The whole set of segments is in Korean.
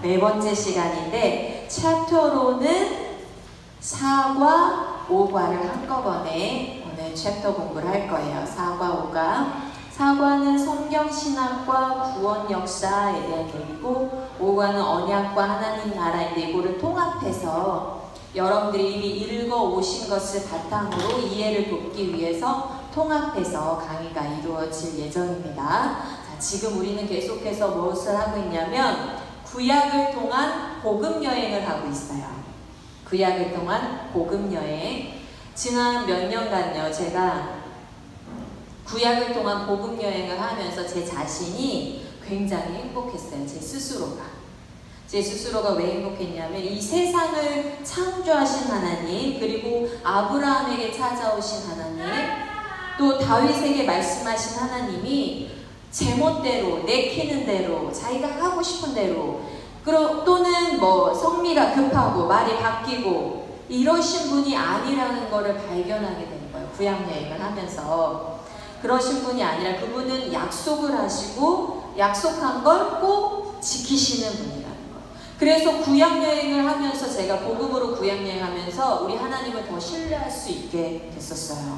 네 번째 시간인데 챕터로는 4과 5과를 한꺼번에 오늘 챕터 공부를 할 거예요. 4과 5과. 4과는 성경신학과 구원 역사에 대한 얘기고 5과는 언약과 하나님 나라인데 이거를 통합해서 여러분들이 이미 읽어오신 것을 바탕으로 이해를 돕기 위해서 통합해서 강의가 이루어질 예정입니다. 자, 지금 우리는 계속해서 무엇을 하고 있냐면 구약을 통한 복음여행을 하고 있어요. 구약을 통한 복음여행. 지난 몇 년간요, 제가 구약을 통한 복음여행을 하면서 제 자신이 굉장히 행복했어요. 제 스스로가 왜 행복했냐면 이 세상을 창조하신 하나님, 그리고 아브라함에게 찾아오신 하나님, 또 다윗에게 말씀하신 하나님이 제멋대로, 내키는 대로, 자기가 하고 싶은 대로, 또는 뭐 성미가 급하고 말이 바뀌고 이러신 분이 아니라는 것을 발견하게 되는 거예요. 구약여행을 하면서. 그러신 분이 아니라 그분은 약속을 하시고 약속한 걸 꼭 지키시는 분이라는 거예요. 그래서 구약여행을 하면서 제가 복음으로 구약여행하면서 우리 하나님을 더 신뢰할 수 있게 됐었어요.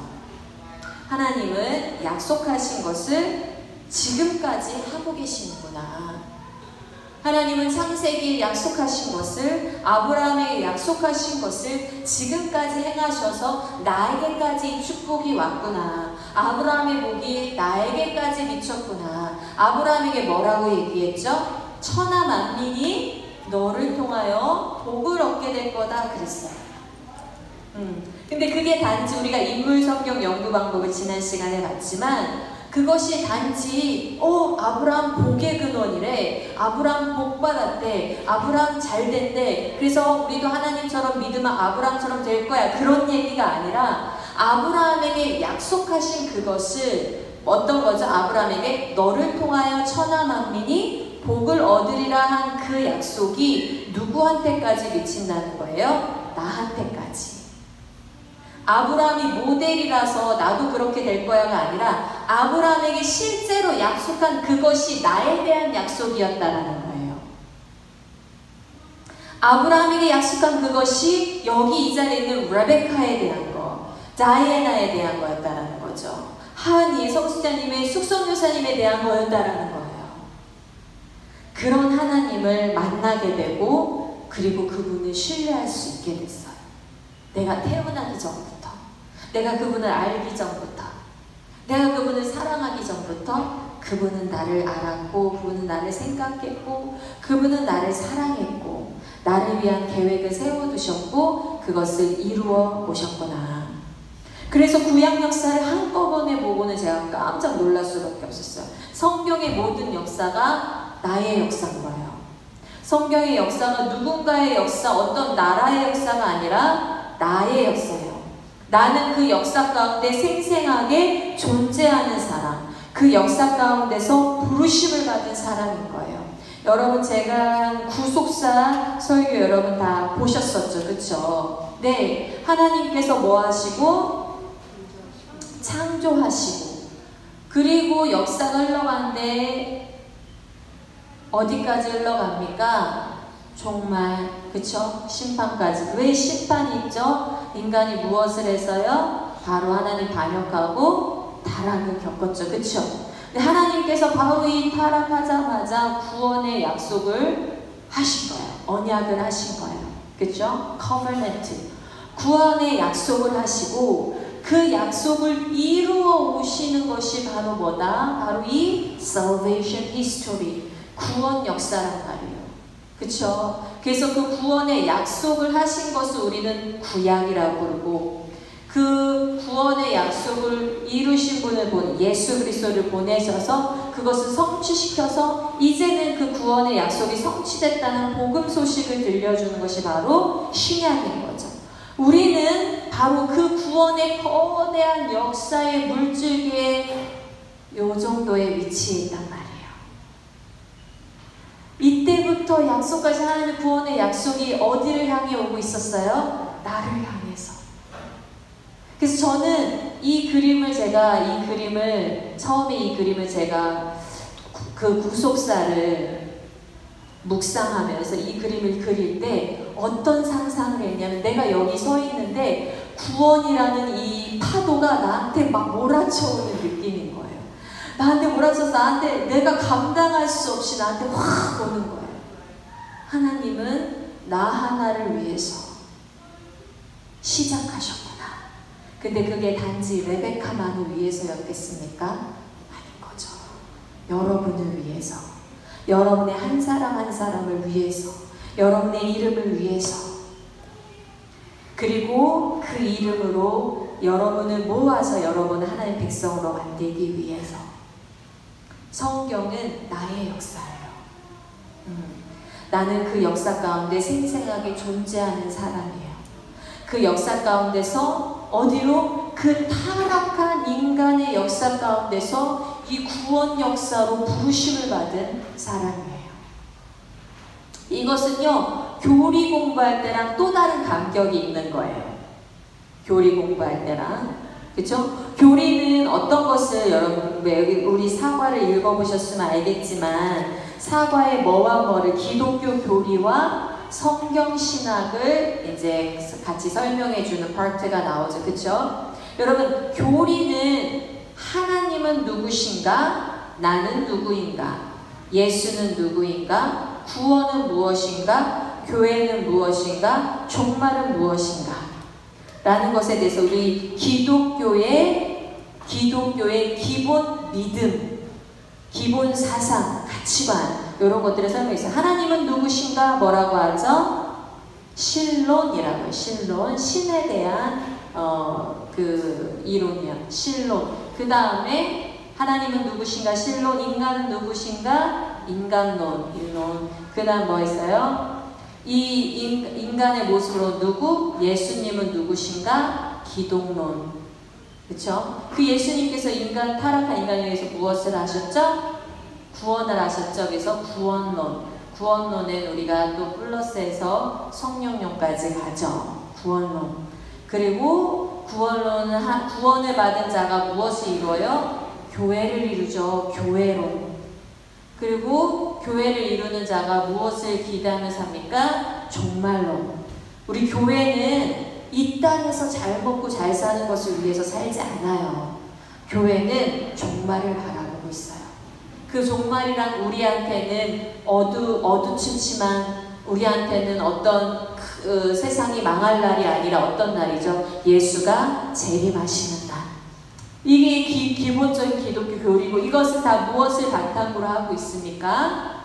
하나님은 약속하신 것을 지금까지 하고 계시는구나. 하나님은 창세기에 약속하신 것을, 아브라함에게 약속하신 것을 지금까지 행하셔서 나에게까지 축복이 왔구나. 아브라함의 복이 나에게까지 미쳤구나. 아브라함에게 뭐라고 얘기했죠? 천하 만민이 너를 통하여 복을 얻게 될 거다 그랬어요. 근데 그게 단지 우리가 인물 성경 연구 방법을 지난 시간에 봤지만 그것이 단지 아브라함 복의 근원이래, 아브라함 복 받았대, 아브라함 잘 됐대, 그래서 우리도 하나님처럼 믿으면 아브라함처럼 될 거야, 그런 얘기가 아니라 아브라함에게 약속하신 그것을 어떤 거죠? 아브라함에게 너를 통하여 천하 만민이 복을 얻으리라 한 그 약속이 누구한테까지 미친다는 거예요? 나한테까지. 아브라함이 모델이라서 나도 그렇게 될 거야가 아니라 아브라함에게 실제로 약속한 그것이 나에 대한 약속이었다라는 거예요. 아브라함에게 약속한 그것이 여기 이 자리에 있는 레베카에 대한 거, 다이애나에 대한 거였다라는 거죠. 하은이 성수자님의 숙성교사님에 대한 거였다라는 거예요. 그런 하나님을 만나게 되고 그리고 그분을 신뢰할 수 있게 됐어요. 내가 태어나기 전부터, 내가 그분을 알기 전부터, 내가 그분을 사랑하기 전부터 그분은 나를 알았고, 그분은 나를 생각했고, 그분은 나를 사랑했고, 나를 위한 계획을 세워두셨고 그것을 이루어 오셨구나. 그래서 구약 역사를 한꺼번에 보고는 제가 깜짝 놀랄 수밖에 없었어요. 성경의 모든 역사가 나의 역사인 거예요. 성경의 역사가 누군가의 역사, 어떤 나라의 역사가 아니라 나의 역사예요. 나는 그 역사 가운데 생생하게 존재하는 사람, 그 역사 가운데서 부르심을 받은 사람인 거예요. 여러분, 제가 구속사 설교 여러분 다 보셨었죠, 그쵸? 네, 하나님께서 뭐 하시고? 창조하시고, 그리고 역사가 흘러가는데 어디까지 흘러갑니까? 정말, 그쵸? 심판까지. 왜 심판이 있죠? 인간이 무엇을 해서요? 바로 하나님 반역하고 타락을 겪었죠. 그쵸? 근데 하나님께서 바로 이 타락하자마자 구원의 약속을 하신 거예요. 언약을 하신 거예요. 그쵸? covenant. 구원의 약속을 하시고 그 약속을 이루어 오시는 것이 바로 뭐다? 바로 이 salvation history. 구원 역사란 말이에요. 그쵸? 그래서 그 구원의 약속을 하신 것을 우리는 구약이라고 부르고, 그 구원의 약속을 이루신 분을 본 예수 그리스도를 보내셔서 그것을 성취시켜서 이제는 그 구원의 약속이 성취됐다는 복음 소식을 들려주는 것이 바로 신약인 거죠. 우리는 바로 그 구원의 거대한 역사의 물줄기에 요 정도의 위치에 있단 말이에요. 이때부터 약속까지 하나님의 구원의 약속이 어디를 향해 오고 있었어요? 나를 향해서. 그래서 저는 처음에 이 그림을 제가 그 구속사를 묵상하면서 이 그림을 그릴 때 어떤 상상을 했냐면, 내가 여기 서 있는데 구원이라는 이 파도가 나한테 막 몰아쳐오는 느낌인 거예요. 나한테 몰아쳐서 나한테 내가 감당할 수 없이 나한테 확 오는 거예요. 하나님은 나 하나를 위해서 시작하셨구나. 근데 그게 단지 레베카만을 위해서였겠습니까? 아닌 거죠. 여러분을 위해서, 여러분의 한 사람 한 사람을 위해서, 여러분의 이름을 위해서, 그리고 그 이름으로 여러분을 모아서 여러분을 하나님의 백성으로 만들기 위해서. 성경은 나의 역사예요. 나는 그 역사 가운데 생생하게 존재하는 사람이에요. 그 역사 가운데서 어디로? 그 타락한 인간의 역사 가운데서 이 구원 역사로 부르심을 받은 사람이에요. 이것은요, 교리 공부할 때랑 또 다른 감격이 있는 거예요. 교리 공부할 때랑. 그쵸? 교리는 어떤 것을, 여러분 여기 우리 사과를 읽어보셨으면 알겠지만, 사과의 뭐와 뭐를, 기독교 교리와 성경 신학을 이제 같이 설명해 주는 파트가 나오죠. 그쵸? 여러분, 교리는 하나님은 누구신가? 나는 누구인가? 예수는 누구인가? 구원은 무엇인가? 교회는 무엇인가? 종말은 무엇인가? 라는 것에 대해서 우리 기독교의 기본 믿음, 기본 사상, 가치관, 이런 것들을 설명했어요. 하나님은 누구신가? 뭐라고 하죠? 신론이라고요. 신론, 신에 대한 그 이론이요. 신론. 그 다음에 하나님은 누구신가? 신론. 인간은 누구신가? 인간론, 일론. 그 다음 뭐 있어요? 이 인간의 모습으로 누구? 예수님은 누구신가? 기독론. 그쵸? 그 예수님께서 타락한 인간에 의해서 무엇을 하셨죠? 구원을 하셨죠. 그래서 구원론에 우리가 또 플러스해서 성령론까지 가죠. 구원론. 그리고 구원을 받은 자가 무엇을 이루어요? 교회를 이루죠. 교회론. 그리고 교회를 이루는 자가 무엇을 기대하면서 합니까? 종말론. 우리 교회는 이 땅에서 잘 먹고 잘 사는 것을 위해서 살지 않아요. 교회는 종말을 바라보고 있어요. 그 종말이란 우리한테는 어두침침한, 우리한테는 어떤 세상이 망할 날이 아니라 어떤 날이죠? 예수가 재림하시는 날. 이게 기본적인 기독교 교리고, 이것은 다 무엇을 바탕으로 하고 있습니까?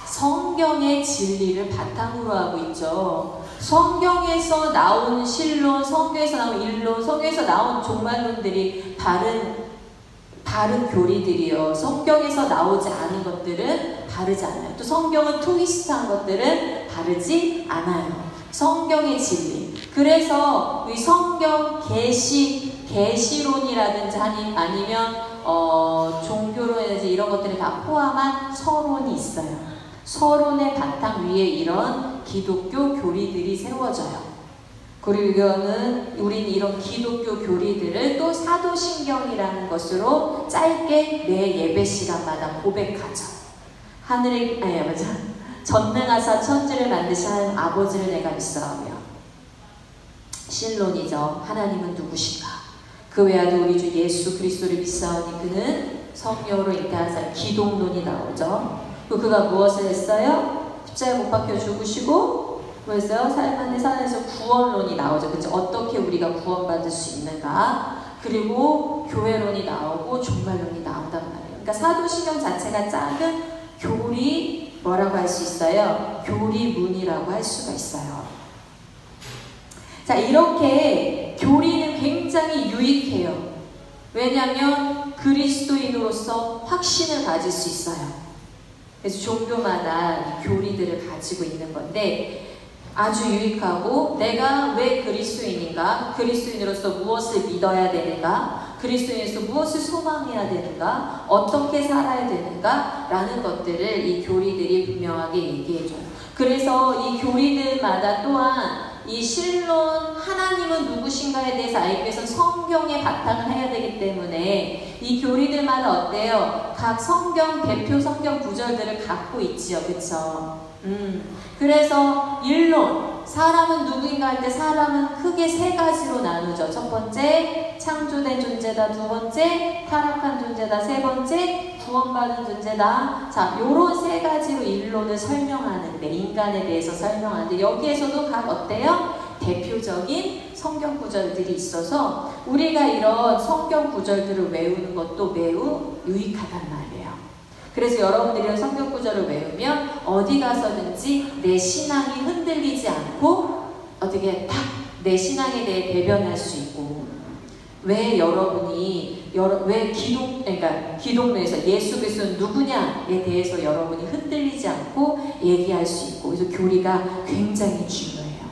성경의 진리를 바탕으로 하고 있죠. 성경에서 나온 신론, 성경에서 나온 일론, 성경에서 나온 종말론들이 다른 교리들이요. 성경에서 나오지 않은 것들은 다르지 않아요. 또 성경은 트위스트한 것들은 다르지 않아요. 성경의 진리. 그래서 이 성경 계시론이라든지 아니면 종교론이라든지 이런 것들이 다 포함한 서론이 있어요. 서론의 바탕 위에 이런 기독교 교리들이 세워져요. 그리고 우린 이런 기독교 교리들을 또 사도신경이라는 것으로 짧게 매 예배 시간마다 고백하죠. 전능하사 천지를 만드신 아버지를 내가 믿사오며. 신론이죠. 하나님은 누구신가? 그 외에도 우리 주 예수 그리스도를 믿사오니 그는 성령으로 잉태한 사람, 기독론이 나오죠. 그가 무엇을 했어요? 십자가에 못 박혀 죽으시고 뭐였어요? 삶 안에 살아내서 구원론이 나오죠. 그쵸? 어떻게 우리가 구원받을 수 있는가? 그리고 교회론이 나오고 종말론이 나온단 말이에요. 그러니까 사도신경 자체가 작은 교리, 뭐라고 할 수 있어요? 교리문이라고 할 수가 있어요. 자, 이렇게 교리는 굉장히 유익해요. 왜냐하면 그리스도인으로서 확신을 가질 수 있어요. 그래서 종교마다 교리들을 가지고 있는 건데, 아주 유익하고, 내가 왜 그리스도인인가? 그리스도인으로서 무엇을 믿어야 되는가? 그리스도인으로서 무엇을 소망해야 되는가? 어떻게 살아야 되는가? 라는 것들을 이 교리들이 분명하게 얘기해줘요. 그래서 이 교리들마다 또한 이 실론 하나님은 누구신가에 대해서 알기 위해서 성경에 바탕을 해야 되기 때문에 이 교리들마다 어때요? 각 성경 대표 성경 구절들을 갖고 있지요, 그쵸? 그래서 일론, 사람은 누구인가 할 때 사람은 크게 세 가지로 나누죠. 첫 번째, 창조된 존재다. 두 번째, 타락한 존재다. 세 번째, 구원받은 존재다. 자, 요런 세 가지로 일론을 설명하는데, 인간에 대해서 설명하는데, 여기에서도 각 어때요? 대표적인 성경 구절들이 있어서 우리가 이런 성경 구절들을 외우는 것도 매우 유익하단 말이에요. 그래서 여러분들이 성경 구절을 외우면 어디 가서든지 내 신앙이 흔들리지 않고 어떻게 딱 내 신앙에 대해 대변할 수 있고, 왜 여러분이 왜 기독교에서 예수 그리스도는 누구냐에 대해서 여러분이 흔들리지 않고 얘기할 수 있고, 그래서 교리가 굉장히 중요해요.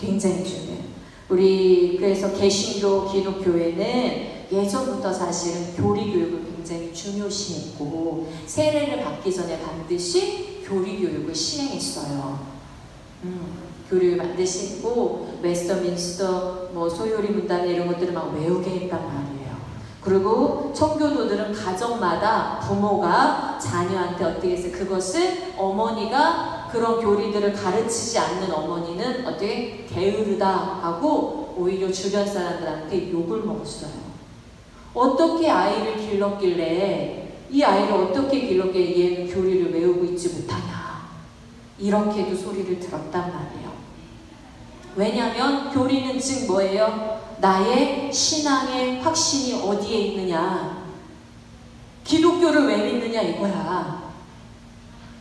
굉장히 중요해요. 우리 그래서 개신교 기독교회는 예전부터 사실은 교리 교육을 굉장히 중요시했고, 세례를 받기 전에 반드시 교리 교육을 시행했어요. 교리를 만드시고 웨스터민스터 뭐 소요리 문단회 이런 것들을 막 외우게 했단 말이에요. 그리고 청교도들은 가정마다 부모가 자녀한테 어떻게 해서 그것을 어머니가 그런 교리들을 가르치지 않는 어머니는 어떻게 게으르다 하고 오히려 주변 사람들한테 욕을 먹었어요. 어떻게 아이를 길렀길래, 이 아이를 어떻게 길렀길래 얘는 교리를 외우고 있지 못하냐, 이렇게도 소리를 들었단 말이에요. 왜냐하면 교리는 즉 뭐예요? 나의 신앙의 확신이 어디에 있느냐, 기독교를 왜 믿느냐 이거야.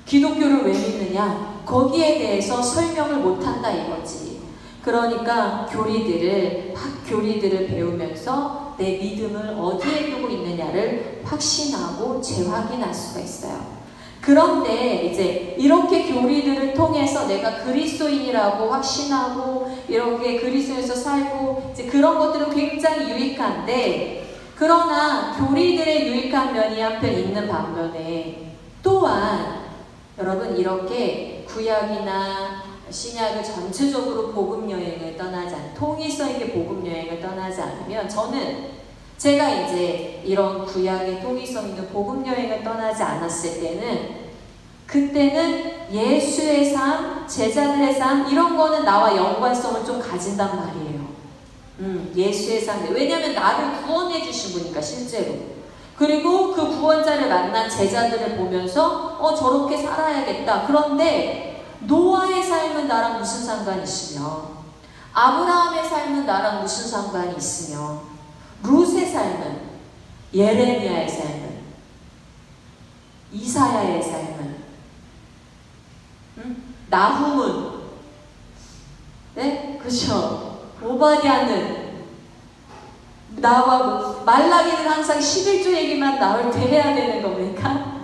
기독교를 왜 믿느냐, 거기에 대해서 설명을 못한다 이거지. 그러니까 교리들을 배우면서 내 믿음을 어디에 두고 있느냐를 확신하고 재확인할 수가 있어요. 그런데 이제 이렇게 교리들을 통해서 내가 그리스도인이라고 확신하고 이렇게 그리스도에서 살고, 이제 그런 것들은 굉장히 유익한데, 그러나 교리들의 유익한 면이 한편 있는 반면에 또한 여러분 이렇게 구약이나 신약을 전체적으로 복음 여행을 떠나지 않으면, 통일성 있게 복음 여행을 떠나지 않으면, 제가 이제 이런 구약의 통일성 있는 복음 여행을 떠나지 않았을 때는, 그때는 예수의 삶, 제자들의 삶 이런 거는 나와 연관성을 좀 가진단 말이에요. 예수의 삶. 왜냐하면 나를 구원해 주신 분이니까 실제로. 그리고 그 구원자를 만난 제자들을 보면서 저렇게 살아야겠다. 그런데 노아의 삶은 나랑 무슨 상관이 있으며, 아브라함의 삶은 나랑 무슨 상관이 있으며, 룻의 삶은, 예레미야의 삶은, 이사야의 삶은, 나훔은, 네? 그렇죠. 오바댜는, 나와 말라기는 항상 11조 얘기만 나올 때 해야 되는 겁니까?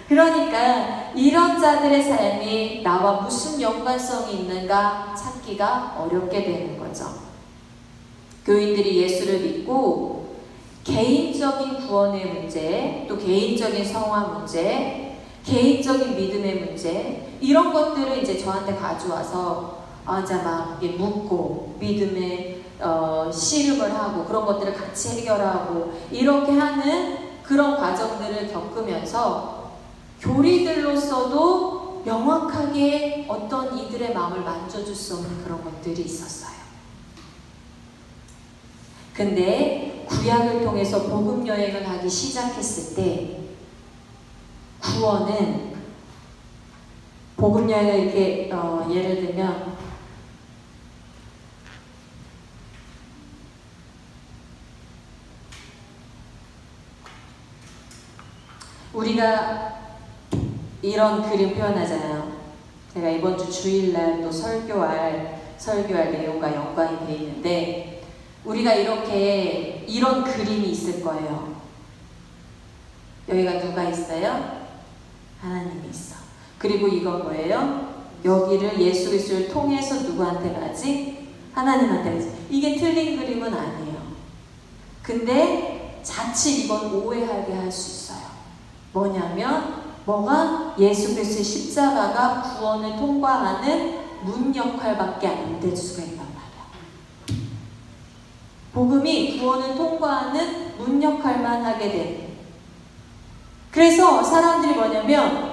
그러니까 이런 자들의 삶이 나와 무슨 연관성이 있는가 찾기가 어렵게 되는 거죠. 교인들이 예수를 믿고 개인적인 구원의 문제, 또 개인적인 성화 문제, 개인적인 믿음의 문제, 이런 것들을 이제 저한테 가져와서 이제 막 묻고 믿음의 씨름을 하고 그런 것들을 같이 해결하고 이렇게 하는 그런 과정들을 겪으면서 교리들로서도 명확하게 어떤 이들의 마음을 만져줄 수 없는 그런 것들이 있었어요. 근데 구약을 통해서 복음 여행을 하기 시작했을 때, 구원은 복음 여행을 이렇게 예를 들면 우리가 이런 그림 표현하잖아요. 제가 이번 주 주일날 또 설교할 내용과 연관이 되어 있는데, 우리가 이렇게 이런 그림이 있을 거예요. 여기가 누가 있어요? 하나님이 있어. 그리고 이건 뭐예요? 여기를 예수 그리스도를 통해서 누구한테 가지? 하나님한테 가지. 이게 틀린 그림은 아니에요. 근데 자칫 이건 오해하게 할 수 있어요. 뭐냐면, 뭐가? 예수 그리스도의 십자가가 구원을 통과하는 문 역할밖에 안 될 수가 있단 말이야. 복음이 구원을 통과하는 문 역할만 하게 돼. 그래서 사람들이 뭐냐면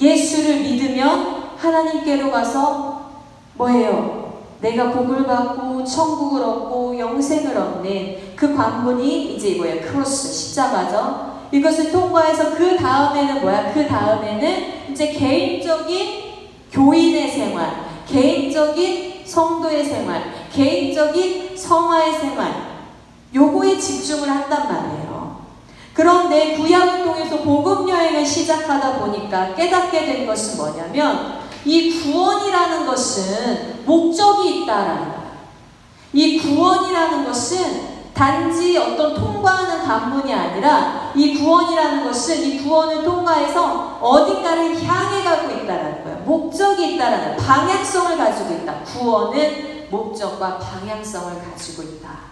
예수를 믿으면 하나님께로 가서 뭐예요? 내가 복을 받고 천국을 얻고 영생을 얻는 그 관문이 이제 뭐예요? 크로스, 십자가죠. 이것을 통과해서 그 다음에는 뭐야? 그 다음에는 이제 개인적인 교인의 생활, 개인적인 성도의 생활, 개인적인 성화의 생활, 요거에 집중을 한단 말이에요. 그런데 구약을 통해서 복음 여행을 시작하다 보니까 깨닫게 된 것은 뭐냐면 이 구원이라는 것은 목적이 있다라는 거예요. 이 구원이라는 것은 단지 어떤 통과하는 관문이 아니라 이 구원이라는 것은 이 구원을 통과해서 어딘가를 향해 가고 있다라는 거예요. 목적이 있다라는 방향성을 가지고 있다. 구원은 목적과 방향성을 가지고 있다.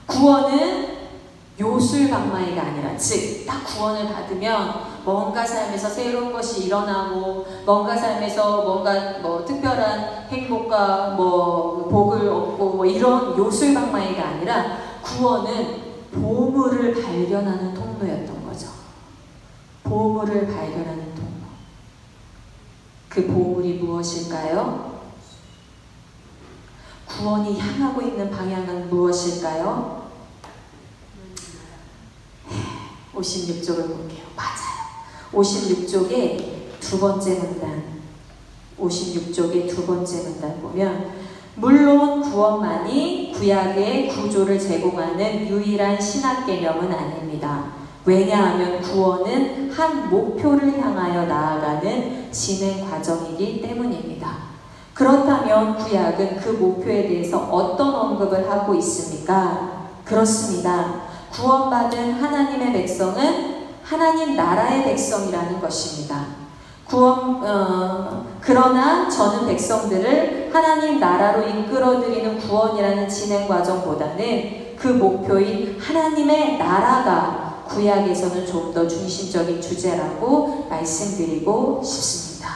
구원은 요술방망이가 아니라, 즉, 딱 구원을 받으면 뭔가 삶에서 새로운 것이 일어나고, 뭔가 삶에서 뭔가 특별한 행복과 복을 얻고 이런 요술방망이가 아니라 구원은 보물을 발견하는 통로였던 거죠. 보물을 발견하는 통로. 그 보물이 무엇일까요? 구원이 향하고 있는 방향은 무엇일까요? 56쪽을 볼게요. 맞아요. 56쪽의 두 번째 문단. 56쪽의 두 번째 문단 보면 물론 구원만이 구약의 구조를 제공하는 유일한 신학 개념은 아닙니다. 왜냐하면 구원은 한 목표를 향하여 나아가는 진행 과정이기 때문입니다. 그렇다면 구약은 그 목표에 대해서 어떤 언급을 하고 있습니까? 그렇습니다. 구원받은 하나님의 백성은 하나님 나라의 백성이라는 것입니다. 그러나 저는 백성들을 하나님 나라로 이끌어들이는 구원이라는 진행 과정보다는 그 목표인 하나님의 나라가 구약에서는 좀 더 중심적인 주제라고 말씀드리고 싶습니다.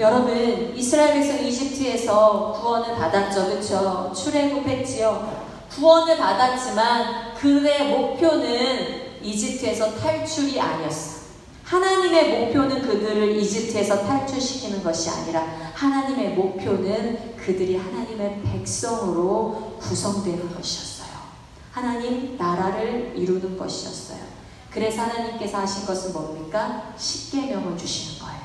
여러분, 이스라엘 백성 이집트에서 구원을 받았죠. 그렇죠? 출애굽했지요. 구원을 받았지만 그의 목표는 이집트에서 탈출이 아니었어. 하나님의 목표는 그들을 이집트에서 탈출시키는 것이 아니라 하나님의 목표는 그들이 하나님의 백성으로 구성되는 것이었어요. 하나님 나라를 이루는 것이었어요. 그래서 하나님께서 하신 것은 뭡니까? 십계명을 주시는 거예요.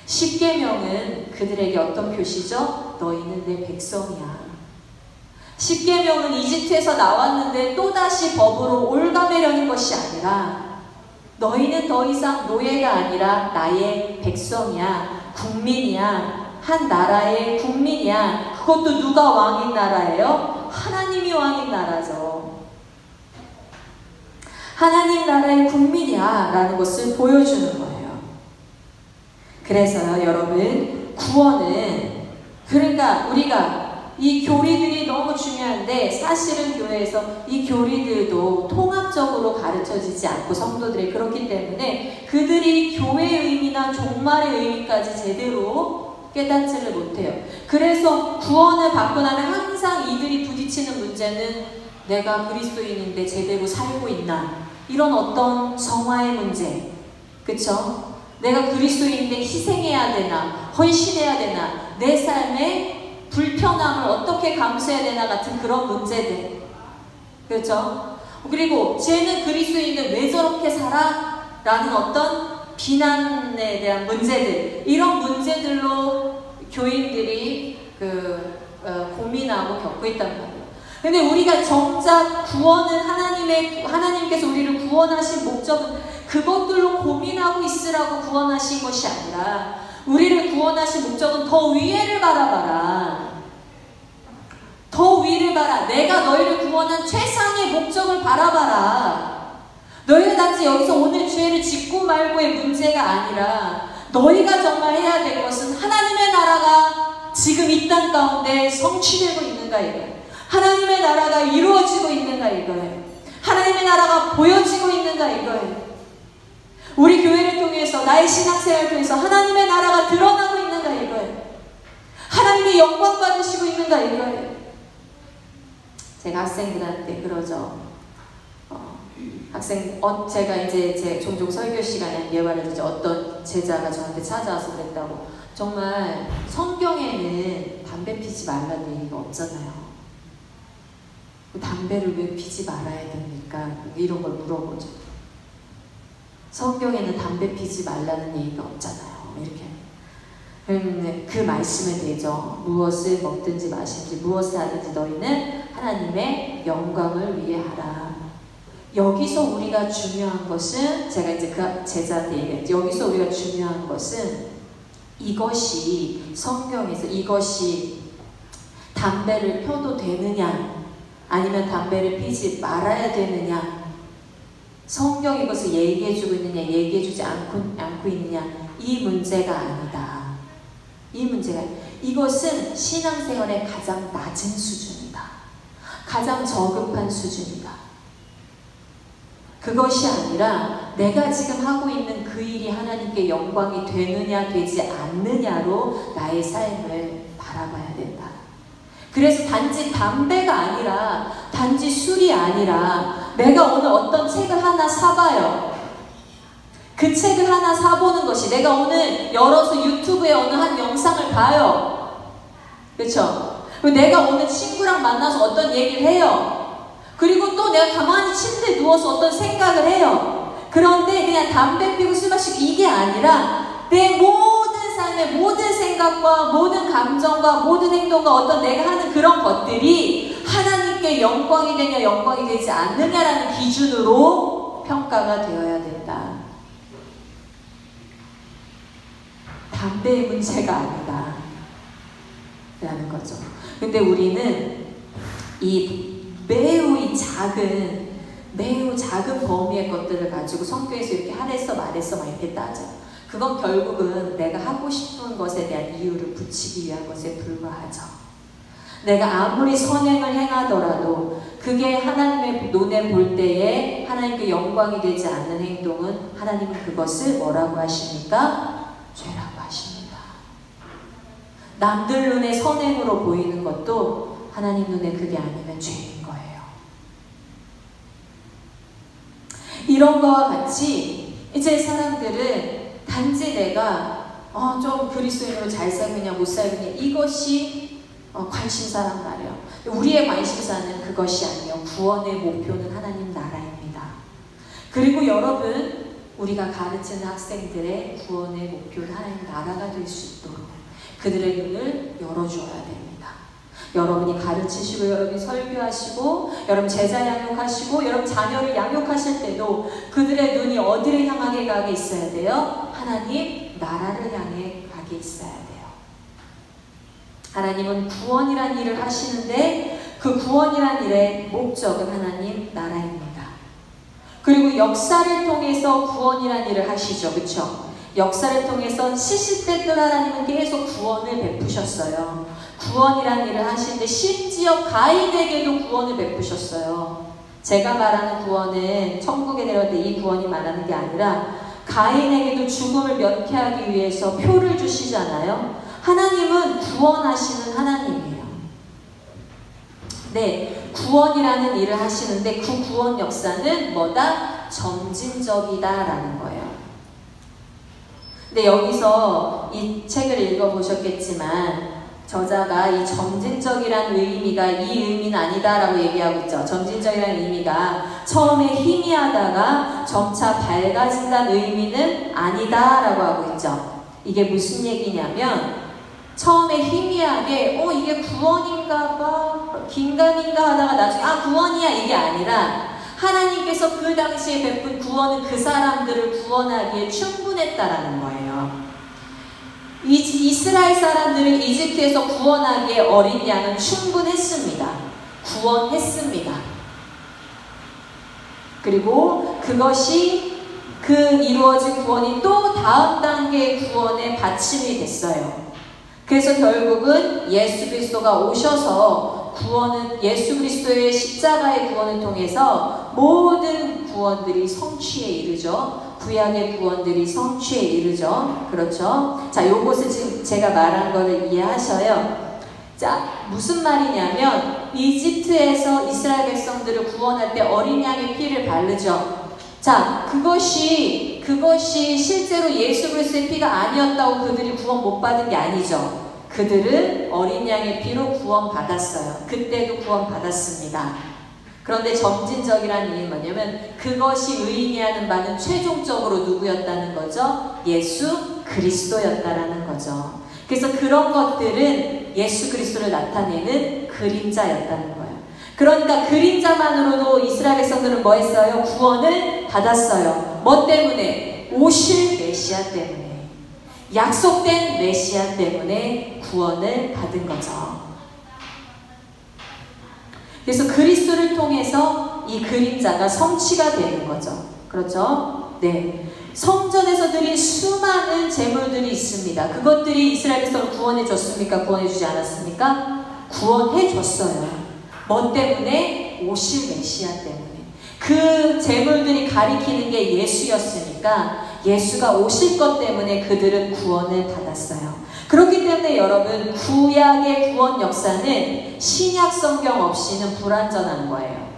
십계명은 그들에게 어떤 표시죠? 너희는 내 백성이야. 십계명은 이집트에서 나왔는데 또다시 법으로 올가매려는 것이 아니라 너희는 더 이상 노예가 아니라 나의 백성이야. 국민이야. 한 나라의 국민이야. 그것도 누가 왕인 나라예요? 하나님이 왕인 나라죠. 하나님 나라의 국민이야 라는 것을 보여주는 거예요. 그래서요, 여러분, 구원은, 그러니까 우리가 이 교리들이 너무 중요한데 사실은 교회에서 이 교리들도 통합적으로 가르쳐지지 않고 성도들이 그렇기 때문에 그들이 교회의 의미나 종말의 의미까지 제대로 깨닫지를 못해요. 그래서 구원을 받고 나면 항상 이들이 부딪히는 문제는 내가 그리스도인인데 제대로 살고 있나, 이런 어떤 정화의 문제, 그쵸? 내가 그리스도인인데 희생해야 되나, 헌신해야 되나, 내 삶에 불편함을 어떻게 감수해야 되나 같은 그런 문제들, 그렇죠? 그리고 쟤는 그리스도인인데 왜 저렇게 살아? 라는 어떤 비난에 대한 문제들, 이런 문제들로 교인들이 고민하고 겪고 있단 말이에요. 근데 우리가 정작 구원은 하나님께서 우리를 구원하신 목적은 그것들로 고민하고 있으라고 구원하신 것이 아니라 우리를 구원하신 목적은 더 위에를 바라봐라. 더 위를 봐라. 내가 너희를 구원한 최상의 목적을 바라봐라. 너희가 단지 여기서 오늘 죄를 짓고 말고의 문제가 아니라 너희가 정말 해야 될 것은 하나님의 나라가 지금 이 땅 가운데 성취되고 있는가 이거예요. 하나님의 나라가 이루어지고 있는가 이거예요. 하나님의 나라가 보여지고 있는가 이거예요. 우리 교회를 통해서 통해서, 나의 신앙생활을 통해서 하나님의 나라가 드러나고 있는가 이거예요. 하나님의 영광 받으시고 있는가 이거예요. 제가 학생들한테 그러죠. 제가 이제 종종 설교 시간에 예화를 듣죠. 어떤 제자가 저한테 찾아와서 그랬다고. 정말 성경에는 담배 피지 말라는 얘기가 없잖아요. 담배를 왜 피지 말아야 됩니까? 이런 걸 물어보죠. 성경에는 담배 피지 말라는 얘기가 없잖아요. 이렇게. 그 말씀에 대해서 무엇을 먹든지 마시든지 무엇을 하든지 너희는 하나님의 영광을 위해 하라. 여기서 우리가 중요한 것은, 제가 이제 그 제자한테 얘기했죠. 여기서 우리가 중요한 것은 이것이 성경에서 이것이 담배를 펴도 되느냐 아니면 담배를 피지 말아야 되느냐, 성경이 이것을 얘기해주고 있느냐 얘기해주지 않고 있느냐, 이 문제가 아니다. 이 문제가, 이것은 신앙생활의 가장 낮은 수준이다. 가장 저급한 수준이다. 그것이 아니라 내가 지금 하고 있는 그 일이 하나님께 영광이 되느냐 되지 않느냐로 나의 삶을 바라봐야 된다. 그래서 단지 담배가 아니라, 단지 술이 아니라 내가 오늘 어떤 책을 하나 사봐요. 그 책을 하나 사보는 것이, 내가 오늘 열어서 유튜브에 어느 한 영상을 봐요. 그렇죠? 내가 오늘 친구랑 만나서 어떤 얘기를 해요. 그리고 또 내가 가만히 침대에 누워서 어떤 생각을 해요. 그런데 그냥 담배 피고 술 마시고 이게 아니라 내 모든 삶의 모든 생각과 모든 감정과 모든 행동과 어떤 내가 하는 그런 것들이 하나님께 영광이 되냐 영광이 되지 않느냐라는 기준으로 평가가 되어야 된다. 담배의 문제가 아니다 라는 거죠. 근데 우리는 이 매우 작은 범위의 것들을 가지고 성경에서 이렇게 하랬어 말했어 막 이렇게 따져. 그건 결국은 내가 하고 싶은 것에 대한 이유를 붙이기 위한 것에 불과하죠. 내가 아무리 선행을 행하더라도 그게 하나님의 눈에 볼 때에 하나님께 영광이 되지 않는 행동은 하나님은 그것을 뭐라고 하십니까? 죄라고 하십니다. 남들 눈에 선행으로 보이는 것도 하나님 눈에 그게 아니면 죄인 거예요. 이런 거와 같이 이제 사람들은 단지 내가 좀 그리스도인으로 잘 살겠냐 못 살겠냐 이것이 관심사란 말이에요. 우리의 관심사는 그것이 아니에요. 구원의 목표는 하나님 나라입니다. 그리고 여러분, 우리가 가르치는 학생들의 구원의 목표는 하나님 나라가 될 수 있도록 그들의 눈을 열어줘야 됩니다. 여러분이 가르치시고, 여러분이 설교하시고, 여러분 제자 양육하시고, 여러분 자녀를 양육하실 때도 그들의 눈이 어디를 향하게 가게 있어야 돼요? 하나님 나라를 향해 가게 있어야 돼요. 하나님은 구원이란 일을 하시는데 그 구원이란 일의 목적은 하나님 나라입니다. 그리고 역사를 통해서 구원이란 일을 하시죠. 그렇죠? 역사를 통해서 시시때때로 하나님은 계속 구원을 베푸셨어요. 구원이란 일을 하시는데 심지어 가인에게도 구원을 베푸셨어요. 제가 말하는 구원은 천국에 내려갈 때 이 구원이 말하는 게 아니라 가인에게도 죽음을 면케하기 위해서 표를 주시잖아요. 하나님은 구원하시는 하나님이에요. 네, 구원이라는 일을 하시는데 그 구원 역사는 뭐다? 점진적이다라는 거예요. 근데 여기서 이 책을 읽어보셨겠지만 저자가 이 점진적이란 의미가 이 의미는 아니다라고 얘기하고 있죠. 점진적이라는 의미가 처음에 희미하다가 점차 밝아진다는 의미는 아니다라고 하고 있죠. 이게 무슨 얘기냐면 처음에 희미하게 이게 구원인가 봐, 긴가민가 하다가 나중에 구원이야 이게 아니라 하나님께서 그 당시에 베푼 구원은 그 사람들을 구원하기에 충분했다라는 거예요. 이스라엘 사람들을 이집트에서 구원하기에 어린 양은 충분했습니다. 구원했습니다. 그리고 그것이 그 이루어진 구원이 또 다음 단계의 구원의 받침이 됐어요. 그래서 결국은 예수 그리스도가 오셔서 구원은 예수 그리스도의 십자가의 구원을 통해서 모든 구원들이 성취에 이르죠. 구약의 구원들이 성취에 이르죠. 그렇죠? 자, 요것을 지금 제가 말한 거를 이해하셔요. 자, 무슨 말이냐면 이집트에서 이스라엘 백성들을 구원할 때 어린 양의 피를 바르죠. 자, 그것이 실제로 예수 그리스도의 피가 아니었다고 그들이 구원 못 받은 게 아니죠. 그들은 어린 양의 피로 구원받았어요. 그때도 구원받았습니다. 그런데 점진적이라는 이유는 뭐냐면 그것이 의미하는 바는 최종적으로 누구였다는 거죠? 예수 그리스도였다라는 거죠. 그래서 그런 것들은 예수 그리스도를 나타내는 그림자였다는 거예요. 그러니까 그림자만으로도 이스라엘 백성들은 뭐 했어요? 구원을 받았어요. 뭐 때문에? 오실 메시아 때문에. 약속된 메시아 때문에 구원을 받은 거죠. 그래서 그리스도를 통해서 이 그림자가 성취가 되는 거죠. 그렇죠? 네. 성전에서 드린 수많은 제물들이 있습니다. 그것들이 이스라엘 백성을 구원해 줬습니까? 구원해 주지 않았습니까? 구원해 줬어요. 뭐 때문에? 오실 메시아 때문에. 그 제물들이 가리키는 게 예수였으니까 예수가 오실 것 때문에 그들은 구원을 받았어요. 그렇기 때문에 여러분, 구약의 구원 역사는 신약 성경 없이는 불완전한 거예요.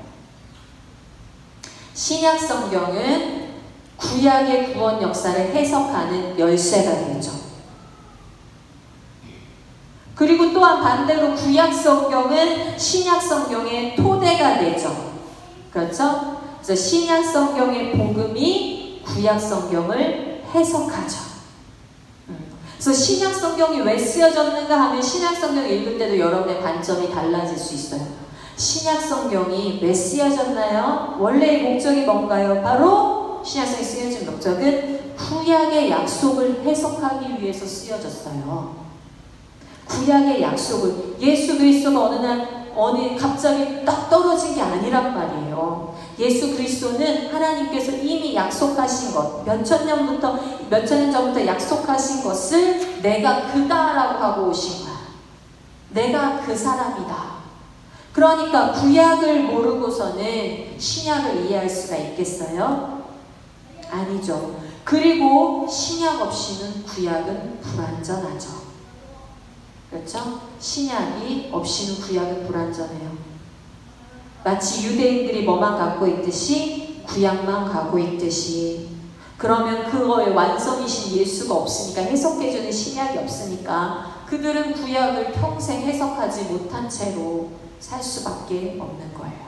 신약 성경은 구약의 구원 역사를 해석하는 열쇠가 되죠. 그리고 또한 반대로 구약 성경은 신약 성경의 토대가 되죠. 그렇죠? 그래서 신약 성경의 복음이 구약 성경을 해석하죠. 그래서 신약 성경이 왜 쓰여졌는가 하면 신약 성경 읽을 때도 여러분의 관점이 달라질 수 있어요. 신약 성경이 왜 쓰여졌나요? 원래의 목적이 뭔가요? 바로 신약 성경이 쓰여진 목적은 구약의 약속을 해석하기 위해서 쓰여졌어요. 구약의 약속을, 예수 그리스도가 어느 갑자기 딱 떨어진 게 아니란 말이에요. 예수 그리스도는 하나님께서 이미 약속하신 것, 몇천 년 전부터 약속하신 것을 내가 그다라고 하고 오신 거야. 내가 그 사람이다. 그러니까 구약을 모르고서는 신약을 이해할 수가 있겠어요? 아니죠. 그리고 신약 없이는 구약은 불완전하죠. 그렇죠? 신약이 없이는 구약은 불완전해요. 마치 유대인들이 뭐만 갖고 있듯이 구약만 갖고 있듯이, 그러면 그거의 완성이신 예수가 없으니까, 해석해주는 신약이 없으니까 그들은 구약을 평생 해석하지 못한 채로 살 수밖에 없는 거예요.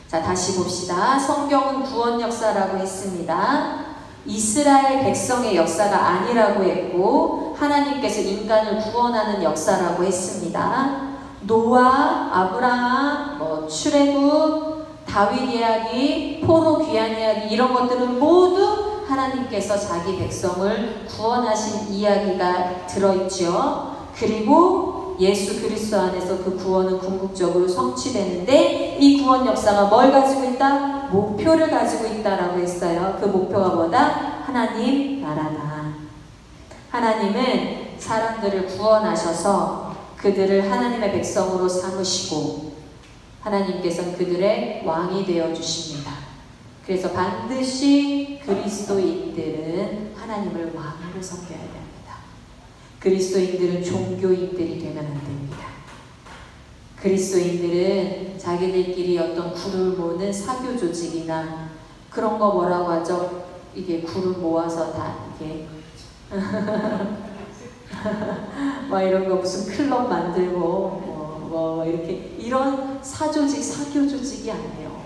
자, 다시 봅시다. 성경은 구원 역사라고 했습니다. 이스라엘 백성의 역사가 아니라고 했고 하나님께서 인간을 구원하는 역사라고 했습니다. 노아, 아브라함, 출애굽, 다윗 이야기, 포로 귀환 이야기, 이런 것들은 모두 하나님께서 자기 백성을 구원하신 이야기가 들어있죠. 그리고 예수 그리스도 안에서 그 구원은 궁극적으로 성취되는데, 이 구원 역사가 뭘 가지고 있다? 목표를 가지고 있다라고 했어요. 그 목표가 뭐다? 하나님 나라다. 하나님은 사람들을 구원하셔서 그들을 하나님의 백성으로 삼으시고 하나님께서는 그들의 왕이 되어 주십니다. 그래서 반드시 그리스도인들은 하나님을 왕으로 섬겨야 됩니다. 그리스도인들은 종교인들이 되면 안 됩니다. 그리스도인들은 자기들끼리 어떤 굴을 모으는 사교 조직이나 그런 거 뭐라고 하죠? 이게 굴을 모아서 다 이게 막 이런 거 무슨 클럽 만들고 이렇게 이런 사조직, 사교 조직이 아니에요.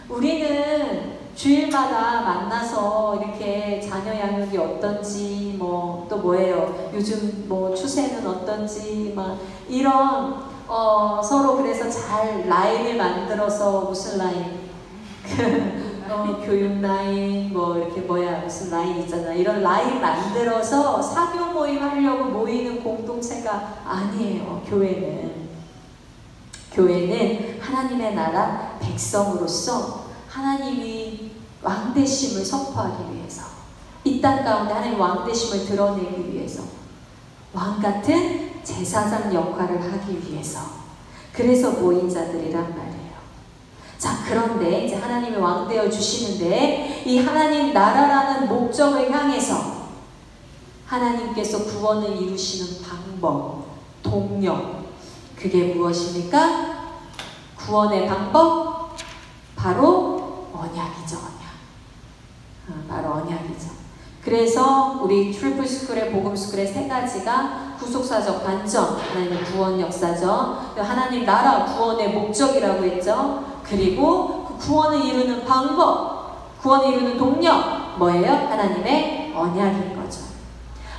우리는 주일마다 만나서 이렇게 자녀 양육이 어떤지, 또 뭐예요? 요즘 추세는 어떤지, 막 이런 서로 그래서 잘 라인을 만들어서, 무슨 라인? 교육 라인, 이렇게 무슨 라인 있잖아. 이런 라인 만들어서 사교 모임 하려고 모이는 공동체가 아니에요. 교회는 하나님의 나라 백성으로서 하나님이 왕되심을 선포하기 위해서, 이 땅 가운데 하나님 왕되심을 드러내기 위해서, 왕같은 제사장 역할을 하기 위해서, 그래서 모인 자들이란 말이에요. 자, 자, 그런데 이제 하나님이 왕 되어 주시는데 이 하나님 나라라는 목적을 향해서 하나님께서 구원을 이루시는 방법, 동력, 그게 무엇입니까? 구원의 방법? 바로 언약이죠, 언약. 바로 언약이죠. 그래서 우리 트리플스쿨의 복음스쿨의 세 가지가 구속사적 관점, 하나님의 구원 역사죠. 하나님 나라 구원의 목적이라고 했죠. 그리고 그 구원을 이루는 방법, 구원을 이루는 동력, 뭐예요? 하나님의 언약인 거죠.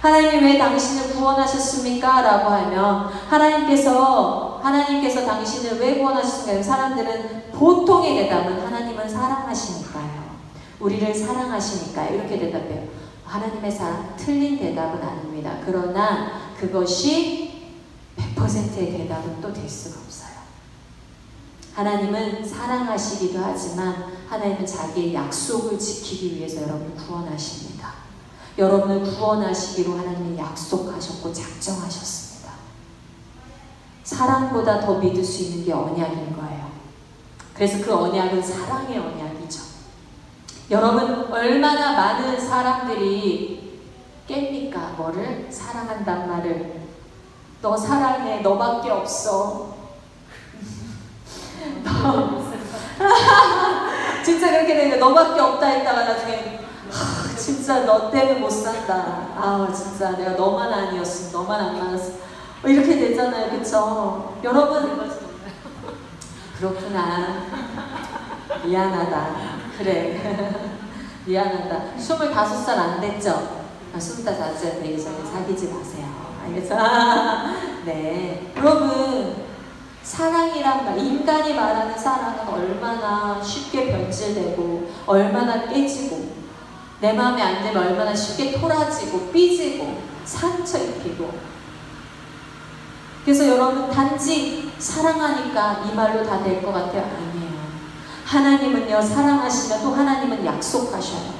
하나님이 왜 당신을 구원하셨습니까? 라고 하면 하나님께서 당신을 왜 구원하셨습니까? 사람들은 보통의 대답은 하나님은 사랑하시니까요. 우리를 사랑하시니까요. 이렇게 대답해요. 하나님의 사랑, 틀린 대답은 아닙니다. 그러나 그것이 100%의 대답은 또 될 수가 없어요. 하나님은 사랑하시기도 하지만 하나님은 자기의 약속을 지키기 위해서 여러분을 구원하십니다. 여러분을 구원하시기로 하나님은 약속하셨고 작정하셨습니다. 사랑보다 더 믿을 수 있는 게 언약인 거예요. 그래서 그 언약은 사랑의 언약이죠. 여러분, 얼마나 많은 사람들이 깹니까? 뭐를? 사랑한단 말을. 너 사랑해. 너밖에 없어. 진짜 그렇게 되는 거야. 너밖에 없다 했다가 나중에 진짜 너 때문에 못 산다. 진짜 내가 너만 아니었으면, 너만 안 만났으면. 이렇게 되잖아요. 그쵸? 여러분, 그렇구나. 미안하다. 그래. 미안하다. 25살 안 됐죠? 25살 되기 전에 사귀지 마세요. 알겠죠? 네. 여러분, 사랑이란 말, 인간이 말하는 사랑은 얼마나 쉽게 변질되고, 얼마나 깨지고, 내 마음에 안 들면 얼마나 쉽게 토라지고, 삐지고, 상처 입히고. 그래서 여러분, 단지 사랑하니까 이 말로 다 될 것 같아요? 아니에요. 하나님은요, 사랑하시면 또 하나님은 약속하셔요.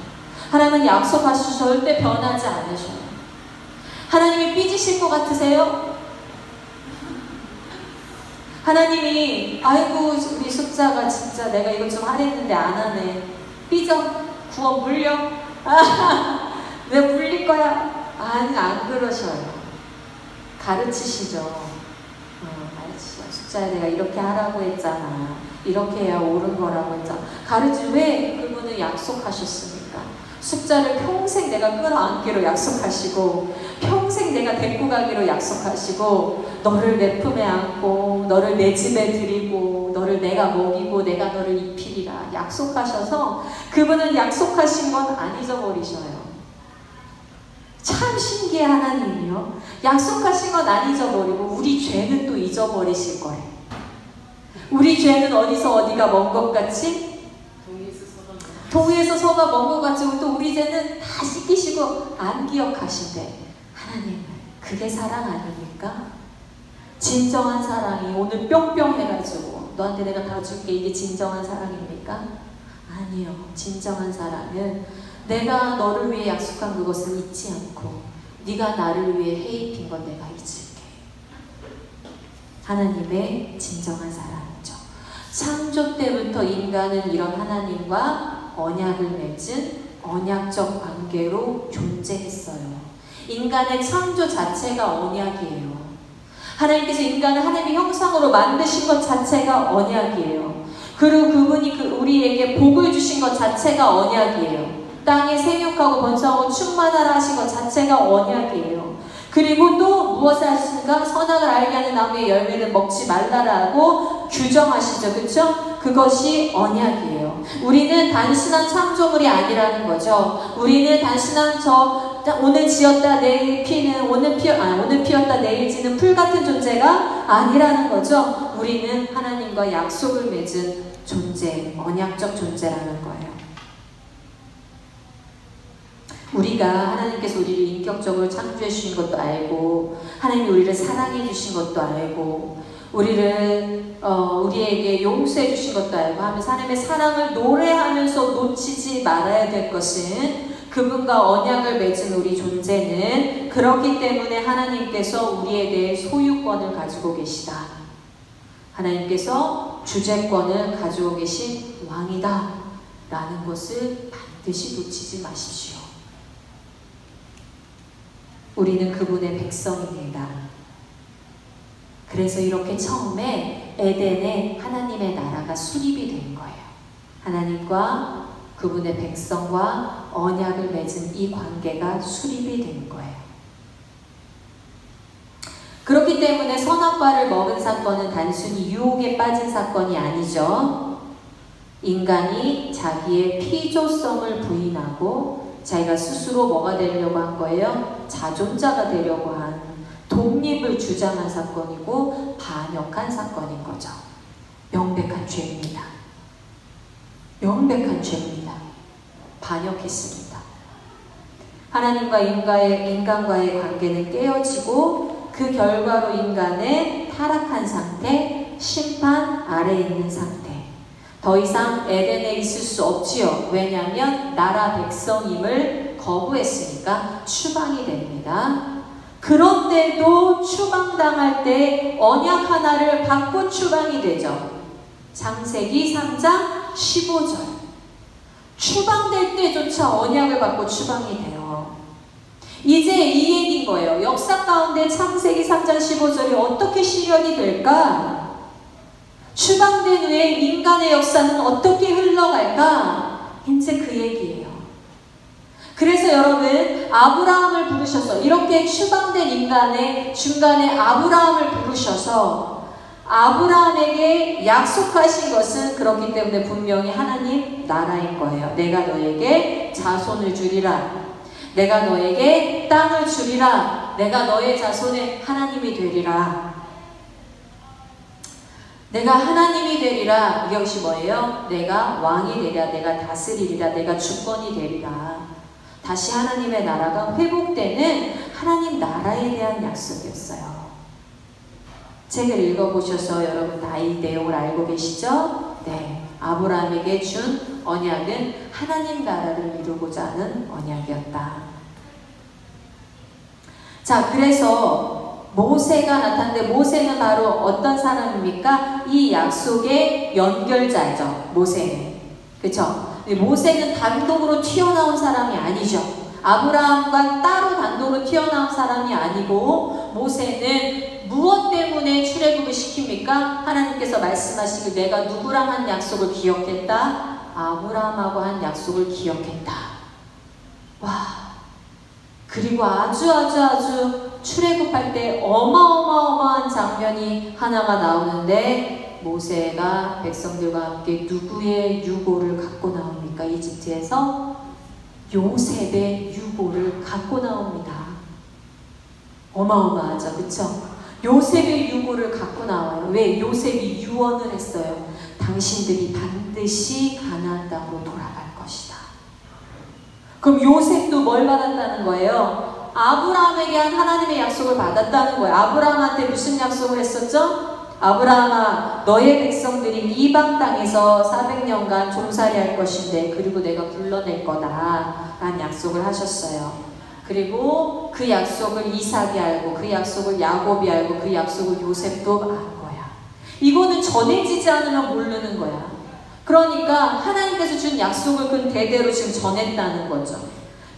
하나님은 약속하시고 절대 변하지 않으셔요. 하나님이 삐지실 것 같으세요? 하나님이 아이고 우리 숙자가 진짜 내가 이거 좀 하랬는데 안 하네. 삐져? 구원 물려? 왜 물릴 거야? 아니, 안 그러셔요. 가르치시죠. 가르치죠. 숙자야, 내가 이렇게 하라고 했잖아. 이렇게 해야 옳은 거라고 했잖아. 왜 그분은 약속하셨습니까? 숙자를 평생 내가 끌어안기로 약속하시고, 평생 내가 데리고 가기로 약속하시고, 너를 내 품에 안고, 너를 내 집에 들이고, 너를 내가 먹이고, 내가 너를 입히리라 약속하셔서 그분은 약속하신 건 안 잊어버리셔요. 참 신기해. 하나님이요. 약속하신 건 안 잊어버리고 우리 죄는 또 잊어버리실 거예요. 우리 죄는 어디가 먼 것 같이? 동에서 서가 먼 것 같이. 또 우리 죄는 다 씻기시고 안 기억하신대. 하나님, 그게 사랑 아닙니까? 진정한 사랑이 오늘 뿅뿅 해가지고 너한테 내가 다 줄게, 이게 진정한 사랑입니까? 아니요. 진정한 사랑은 내가 너를 위해 약속한 그것을 잊지 않고 네가 나를 위해 해 입힌 건 내가 잊을게. 하나님의 진정한 사랑이죠. 창조 때부터 인간은 이런 하나님과 언약을 맺은 언약적 관계로 존재했어요. 인간의 창조 자체가 언약이에요. 하나님께서 인간을 하나님의 형상으로 만드신 것 자체가 언약이에요. 그리고 그분이 우리에게 복을 주신 것 자체가 언약이에요. 땅에 생육하고 번성하고 충만하라 하신 것 자체가 언약이에요. 그리고 또 무엇을 하시는가? 선악을 알게 하는 나무의 열매를 먹지 말라라고 규정하시죠. 그렇죠? 그것이 언약이에요. 우리는 단순한 창조물이 아니라는 거죠. 우리는 단순한 오늘 지었다 내일 피는 오늘 피었다 내일 지는 풀 같은 존재가 아니라는 거죠. 우리는 하나님과 약속을 맺은 존재, 언약적 존재라는 거예요. 우리가 하나님께서 우리를 인격적으로 창조해 주신 것도 알고, 하나님이 우리를 사랑해 주신 것도 알고, 우리에게 용서해 주신 것도 알고 하면서 하나님의 사랑을 노래하면서 놓치지 말아야 될 것은, 그분과 언약을 맺은 우리 존재는 그렇기 때문에 하나님께서 우리에 대해 소유권을 가지고 계시다. 하나님께서 주재권을 가지고 계신 왕이다 라는 것을 반드시 놓치지 마십시오. 우리는 그분의 백성입니다. 그래서 이렇게 처음에 에덴에 하나님의 나라가 수립이 된 거예요. 하나님과 그분의 백성과 언약을 맺은 이 관계가 수립이 된 거예요. 그렇기 때문에 선악과를 먹은 사건은 단순히 유혹에 빠진 사건이 아니죠. 인간이 자기의 피조성을 부인하고 자기가 스스로 뭐가 되려고 한 거예요? 자존자가 되려고 한, 독립을 주장한 사건이고 반역한 사건인 거죠. 명백한 죄입니다. 명백한 죄입니다. 반역했습니다. 하나님과 인간과의 관계는 깨어지고 그 결과로 인간은 타락한 상태, 심판 아래에 있는 상태. 더 이상 에덴에 있을 수 없지요. 왜냐하면 나라 백성임을 거부했으니까 추방이 됩니다. 그런데도 추방당할 때 언약 하나를 받고 추방이 되죠. 창세기 3장 15절. 추방될 때조차 언약을 받고 추방이 돼요. 이제 이 얘기인 거예요. 역사 가운데 창세기 3장 15절이 어떻게 실현이 될까? 추방된 후에 인간의 역사는 어떻게 흘러갈까? 이제 그 얘기예요. 그래서 여러분, 아브라함을 부르셔서, 이렇게 추방된 인간의 중간에 아브라함을 부르셔서 아브라함에게 약속하신 것은 그렇기 때문에 분명히 하나님 나라인 거예요. 내가 너에게 자손을 주리라. 내가 너에게 땅을 주리라. 내가 너의 자손의 하나님이 되리라. 내가 하나님이 되리라. 이것이 뭐예요? 내가 왕이 되리라. 내가 다스리리라. 내가 주권이 되리라. 다시 하나님의 나라가 회복되는 하나님 나라에 대한 약속이었어요. 책을 읽어보셔서 여러분 다 이 내용을 알고 계시죠? 네. 아브라함에게 준 언약은 하나님 나라를 이루고자 하는 언약이었다. 자, 그래서 모세가 나타났는데 모세는 바로 어떤 사람입니까? 이 약속의 연결자죠. 모세는. 그렇죠? 모세는 단독으로 튀어나온 사람이 아니죠. 아브라함과 따로 단독으로 튀어나온 사람이 아니고 모세는 무엇 때문에 출애굽을 시킵니까? 하나님께서 말씀하시길 내가 누구랑 한 약속을 기억했다? 아브라함하고 한 약속을 기억했다. 와, 그리고 아주 출애굽할 때 어마어마한 장면이 하나가 나오는데 모세가 백성들과 함께 누구의 유고를 갖고 나옵니까? 이집트에서 요셉의 유고를 갖고 나옵니다. 어마어마하죠, 그쵸? 요셉의 유고를 갖고 나와요. 왜? 요셉이 유언을 했어요. 당신들이 반드시 가나안 땅으로 돌아갈 것이다. 그럼 요셉도 뭘 받았다는 거예요? 아브라함에게 한 하나님의 약속을 받았다는 거예요. 아브라함한테 무슨 약속을 했었죠? 아브라함아, 너의 백성들이 이방 땅에서 400년간 종살이할 것인데 그리고 내가 불러낼 거다 라는 약속을 하셨어요. 그리고 그 약속을 이삭이 알고 그 약속을 야곱이 알고 그 약속을 요셉도 알 거야. 이거는 전해지지 않으면 모르는 거야. 그러니까 하나님께서 준 약속을 그 대대로 지금 전했다는 거죠.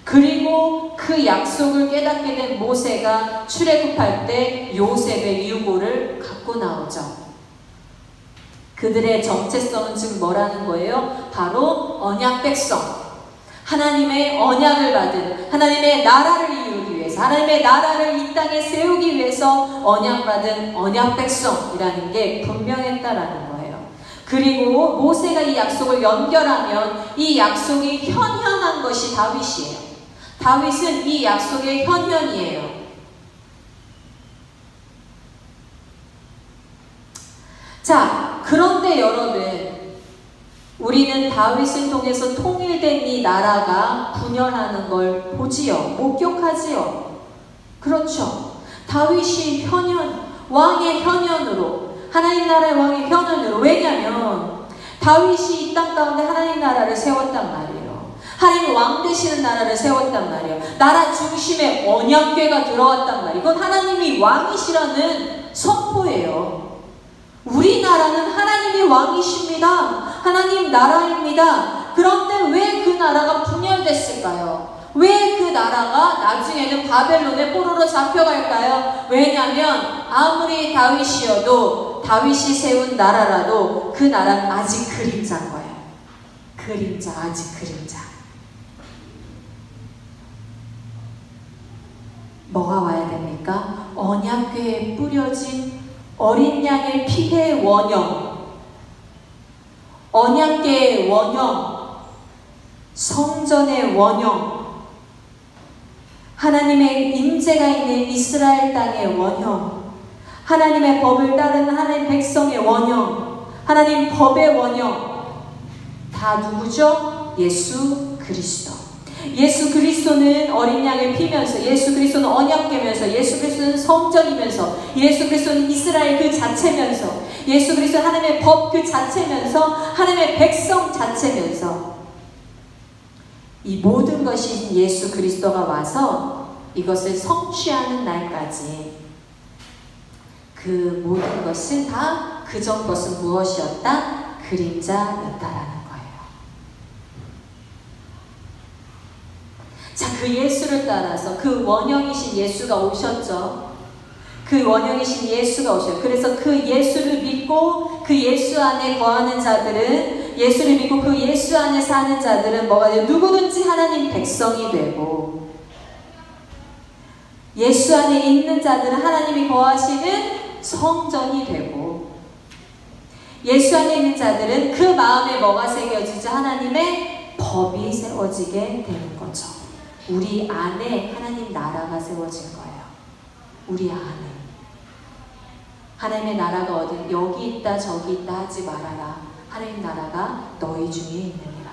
그리고 그 약속을 깨닫게 된 모세가 출애굽할 때 요셉의 유고를 갖고 나오죠. 그들의 정체성은 지금 뭐라는 거예요? 바로 언약 백성. 하나님의 언약을 받은, 하나님의 나라를 이루기 위해서, 하나님의 나라를 이 땅에 세우기 위해서 언약받은 언약 백성이라는 게 분명했다라는 거예요. 그리고 모세가 이 약속을 연결하면 이 약속이 현현한 것이 다윗이에요. 다윗은 이 약속의 현현이에요. 자, 그런데 여러분, 우리는 다윗을 통해서 통일된 이 나라가 분열하는 걸 보지요. 목격하지요. 그렇죠. 다윗이 현현, 왕의 현현으로, 하나님 나라의 왕의 현현으로. 왜냐하면 다윗이 이 땅 가운데 하나님 나라를 세웠단 말이에요. 하나님 왕 되시는 나라를 세웠단 말이에요. 나라 중심에 언약궤가 들어왔단 말이에요. 이건 하나님이 왕이시라는 선포예요. 우리나라는 하나님이 하나님이 왕이십니다. 하나님 나라입니다. 그런데 왜 그 나라가 분열됐을까요? 왜 그 나라가 나중에는 바벨론에 포로로 잡혀갈까요? 왜냐하면 아무리 다윗이어도, 다윗이 세운 나라라도 그 나라는 아직 그림자인 거예요. 그림자, 아직 그림자. 뭐가 와야 됩니까? 언약궤에 뿌려진 어린 양의 피의 원형, 언약궤의 원형, 성전의 원형, 하나님의 임재가 있는 이스라엘 땅의 원형, 하나님의 법을 따르는 하나님 백성의 원형, 하나님 법의 원형, 다 누구죠? 예수 그리스도. 예수 그리스도는 어린 양을 피면서, 예수 그리스도는 언약궤면서, 예수 그리스도는 성전이면서, 예수 그리스도는 이스라엘 그 자체면서, 예수 그리스도는 하나님의 법 그 자체면서, 하나님의 백성 자체면서, 이 모든 것이 예수 그리스도가 와서 이것을 성취하는 날까지 그 모든 것은 다 그전 것은 무엇이었다? 그림자였다라는 거예요. 자, 그 예수를 따라서 그 원형이신 예수가 오셨죠. 그 원형이신 예수가 오셨어요. 그래서 그 예수를 믿고 그 예수 안에 거하는 자들은, 예수를 믿고 그 예수 안에 사는 자들은 뭐가 돼요? 누구든지 하나님 백성이 되고, 예수 안에 있는 자들은 하나님이 거하시는 성전이 되고, 예수 안에 있는 자들은 그 마음에 뭐가 새겨지죠? 하나님의 법이 세워지게 되는 거죠. 우리 안에 하나님 나라가 세워진 거예요. 우리 안에. 하나님의 나라가 어디, 여기 있다 저기 있다 하지 말아라. 하나님 나라가 너희 중에 있느니라.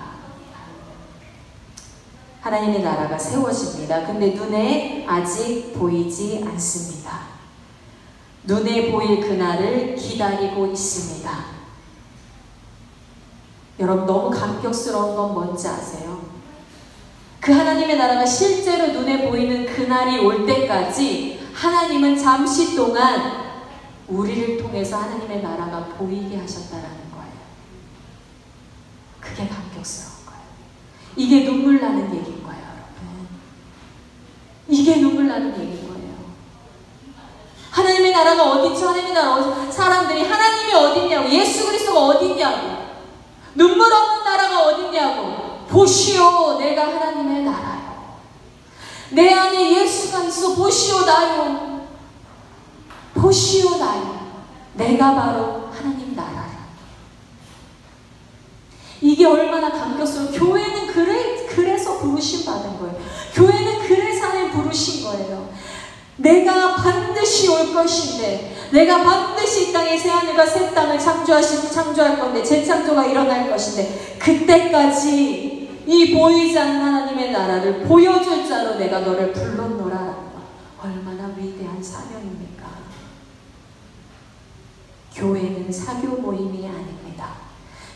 하나님의 나라가 세워집니다. 근데 눈에 아직 보이지 않습니다. 눈에 보일 그날을 기다리고 있습니다. 여러분, 너무 감격스러운 건 뭔지 아세요? 그 하나님의 나라가 실제로 눈에 보이는 그날이 올 때까지 하나님은 잠시 동안 우리를 통해서 하나님의 나라가 보이게 하셨다라는 거예요. 그게 감격스러운 거예요. 이게 눈물 나는 얘기인 거예요, 여러분. 이게 눈물 나는 얘기인 거예요. 하나님의 나라가 어디죠? 하나님의 나라 어디? 사람들이 하나님이 어딨냐고, 예수 그리스도가 어딨냐고, 눈물 없는 나라가 어딨냐고. 보시오, 내가 하나님의 나라요. 내 안에 예수가 있어. 보시오, 나요. 보시오, 나요. 내가 바로 하나님 나라라. 이게 얼마나 감격스러워. 교회는 그래서 부르심 받은 거예요. 교회는 그래서 하나님 부르신 거예요. 내가 반드시 올 것인데, 내가 반드시 이 땅에 새하늘과 새 땅을 창조할 건데, 재창조가 일어날 것인데, 그때까지 이 보이지 않는 하나님의 나라를 보여줄 자로 내가 너를 불렀노라. 얼마나 위대한 사명입니까? 교회는 사교 모임이 아닙니다.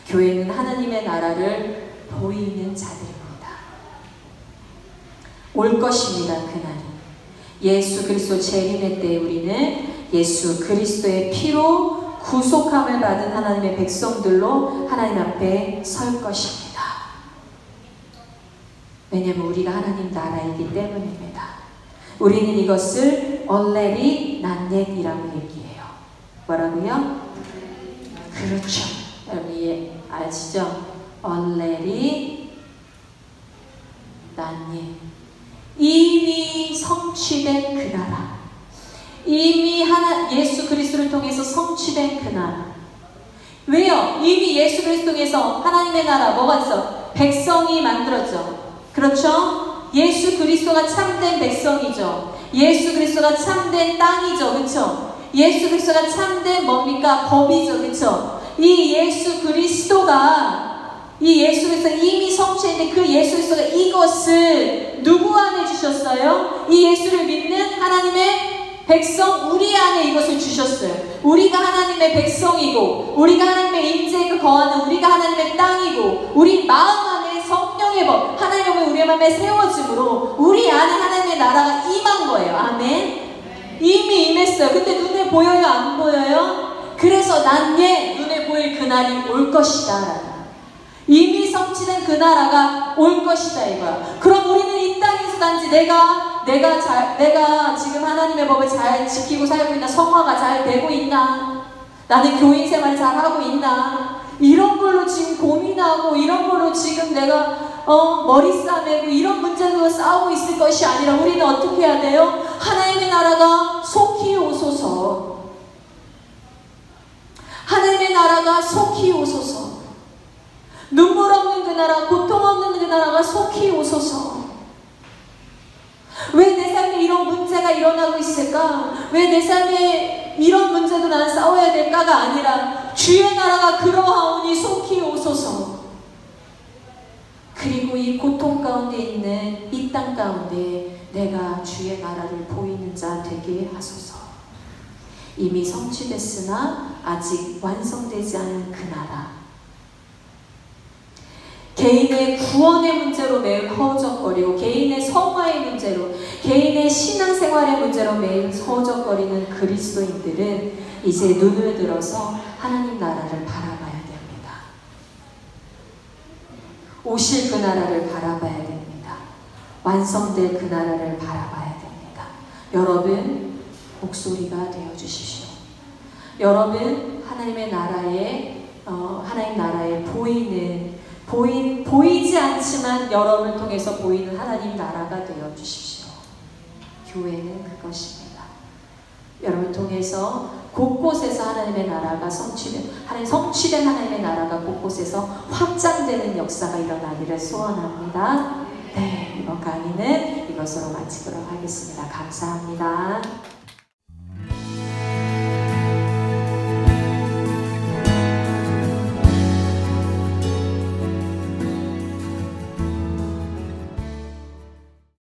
교회는 하나님의 나라를 보이는 자들입니다. 올 것입니다, 그날이. 예수 그리스도 재림의 때에 우리는 예수 그리스도의 피로 구속함을 받은 하나님의 백성들로 하나님 앞에 설 것입니다. 왜냐하면 우리가 하나님 나라이기 때문입니다. 우리는 이것을 얼레리 난옛이라고 얘기해요. 뭐라고요? 그렇죠. 여러분 아시죠? 얼레리 난예. 이미 성취된 그 나라, 이미 예수 그리스도를 통해서 성취된 그 나라. 왜요? 이미 예수 그리스도를 통해서 하나님의 나라 뭐가 있어? 백성이 만들었죠. 그렇죠? 예수 그리스도가 참된 백성이죠. 예수 그리스도가 참된 땅이죠. 그렇죠? 예수 그리스도가 참된 뭡니까? 법이죠. 그렇죠? 이 예수 그리스도가 이미 성취했는데 그 예수 그리스도가 이것을 누구 안에 주셨어요? 이 예수를 믿는 하나님의 백성 우리 안에 이것을 주셨어요. 우리가 하나님의 백성이고, 우리가 하나님의 임재가 거하는 우리가 하나님의 땅이고, 우리 마음 안에 성령의 법, 하나님의 법이 우리 마음에 세워짐으로 우리 안에 하나님의 나라가 임한 거예요. 아멘. 이미 임했어요. 근데 눈에 보여요? 안 보여요? 그래서 난예 눈에 눈에 보일 그날이 올 것이다. 이미 성취된 그 나라가 올 것이다 이거야. 그럼 우리는 이 땅에서 단지 내가 지금 하나님의 법을 잘 지키고 살고 있나, 성화가 잘 되고 있나, 나는 교인 생활 잘 하고 있나, 이런 걸로 지금 고민하고 이런 걸로 지금 내가 머리 싸매고 이런 문제로 싸우고 있을 것이 아니라 우리는 어떻게 해야 돼요? 하나님의 나라가 속히 오소서. 하나님의 나라가 속히 오소서. 눈물 없는 그 나라, 고통 없는 그 나라가 속히 오소서. 왜 내 삶에 이런 문제가 일어나고 있을까? 왜 내 삶에 이런 문제도 나는 싸워야 될까가 아니라 주의 나라가 그러하오니 속히 오소서. 그리고 이 고통 가운데 있는 이 땅 가운데 내가 주의 나라를 보이는 자 되게 하소서. 이미 성취됐으나 아직 완성되지 않은 그 나라. 개인의 구원의 문제로 매일 허우적거리고 개인의 성화의 문제로, 개인의 신앙생활의 문제로 매일 허우적거리는 그리스도인들은 이제 눈을 들어서 하나님 나라를 바라봐야 됩니다. 오실 그 나라를 바라봐야 됩니다. 완성될 그 나라를 바라봐야 됩니다. 여러분 목소리가 되어주십시오. 여러분 하나님 나라에 보이지 않지만 여러분을 통해서 보이는 하나님 나라가 되어 주십시오. 교회는 그것입니다. 여러분을 통해서 곳곳에서 하나님의 나라가 성취된 하나님의 나라가 곳곳에서 확장되는 역사가 일어나기를 소원합니다. 네, 이번 강의는 이것으로 마치도록 하겠습니다. 감사합니다.